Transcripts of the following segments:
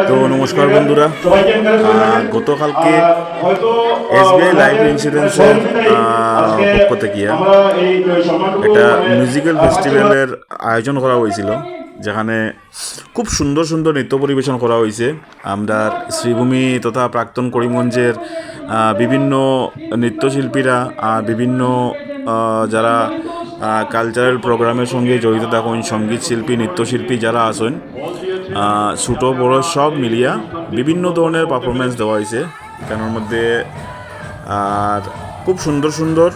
তো নমস্কার বন্ধুরা, গতকালকে এসবিআই লাইফ ইন্স্যুরেন্সের পক্ষ থেকে একটা মিউজিক্যাল ফেস্টিভ্যালের আয়োজন করা হয়েছিল, যেখানে খুব সুন্দর সুন্দর নৃত্য পরিবেশন করা হয়েছে। আমরা শ্রীভূমি তথা প্রাক্তন করিমগঞ্জের বিভিন্ন নৃত্যশিল্পীরা, বিভিন্ন যারা কালচারাল প্রোগ্রামের সঙ্গে জড়িত থাকুন, সঙ্গীত শিল্পী, নৃত্যশিল্পী যারা আছেন, ছোটো বড়ো সব মিলিয়া বিভিন্ন ধরনের পারফরমেন্স দেওয়া হয়েছে এখানের মধ্যে। আর খুব সুন্দর সুন্দর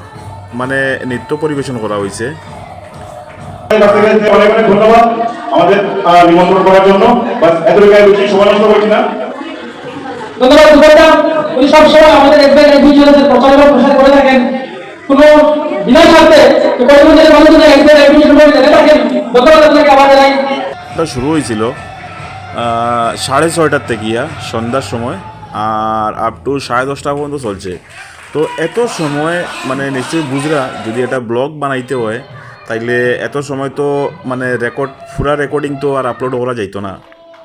মানে নৃত্য পরিবেশন করা হয়েছে। ধন্যবাদ আমাদের নিমন্ত্রণ করার জন্য। ধন্যবাদ। উনি সবসময় আমাদের প্রচার এবং প্রসার করে থাকেন কোনো বিনা স্বার্থে। ধন্যবাদ আপনাকে আবার জানাই। শুরু হয়েছিল 6:30 থেকে সন্ধ্যার সময়, আর আপ টু 10:30 পর্যন্ত চলছে। তো এত সময় মানে নিশ্চয়ই বুঝরা, যদি এটা ব্লগ বানাইতে হয় তাইলে এত সময় তো মানে পুরা রেকর্ডিং তো আর আপলোড করা যাইতো না।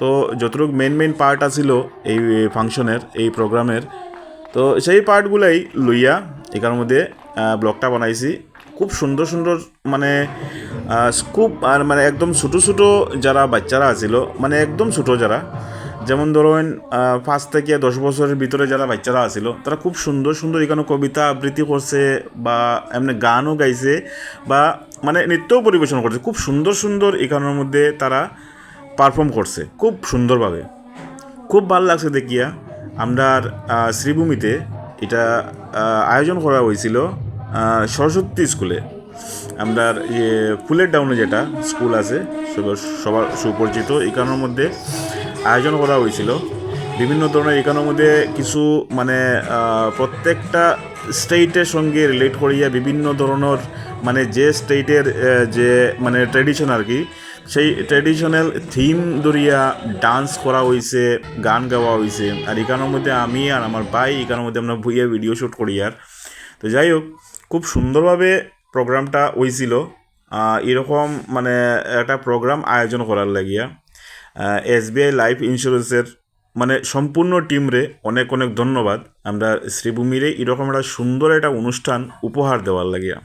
তো যতটুকু মেইন পার্ট আছিল এই ফাংশনের, এই প্রোগ্রামের, তো সেই পার্টগুলাই লইয়া এখানের মধ্যে ব্লগটা বানাইছি। খুব সুন্দর সুন্দর মানে স্কুপ, আর মানে একদম ছোটো ছোটো যারা বাচ্চারা আছিল, মানে একদম ছোটো যারা, যেমন ধরেন 5 থেকে 10 বছরের ভিতরে যারা বাচ্চারা আছিল, তারা খুব সুন্দর সুন্দর এখানে কবিতা আবৃত্তি করছে, বা এমনি গানও গাইছে, বা মানে নৃত্যও পরিবেশন করছে। খুব সুন্দর সুন্দর এখানের মধ্যে তারা পারফর্ম করছে খুব সুন্দরভাবে। খুব ভালো লাগছে দেখিয়া। আমরা শ্রীভূমিতে এটা আয়োজন করা হয়েছিল সরস্বতী স্কুলে। আমরা ফুলের ডাউনে যেটা স্কুল আছে সবার সুপরিচিত, এখানের মধ্যে আয়োজন করা হয়েছিল। বিভিন্ন ধরনের এখানের মধ্যে কিছু মানে প্রত্যেকটা স্টেটের সঙ্গে রিলেট করিয়া বিভিন্ন ধরনের মানে যে স্টেটের যে মানে ট্র্যাডিশন আর কি, সেই ট্র্যাডিশনাল থিম ধরিয়া ডান্স করা হয়েছে, গান গাওয়া হয়েছে। আর এখানের মধ্যে আমি আর আমার ভাই এখানের মধ্যে আমরা ভুইয়া ভিডিও শ্যুট করি। আর তো যাই হোক, খুব সুন্দরভাবে প্রোগ্রামটা হয়েছিল। এরকম মানে একটা প্রোগ্রাম আয়োজন করার লাগিয়া এসবিআই লাইফ ইন্স্যুরেন্সের মানে সম্পূর্ণ টিমরে অনেক অনেক ধন্যবাদ। আমরা শ্রীভূমিরে এরকম একটা সুন্দর একটা অনুষ্ঠান উপহার দেওয়ার লাগিয়া।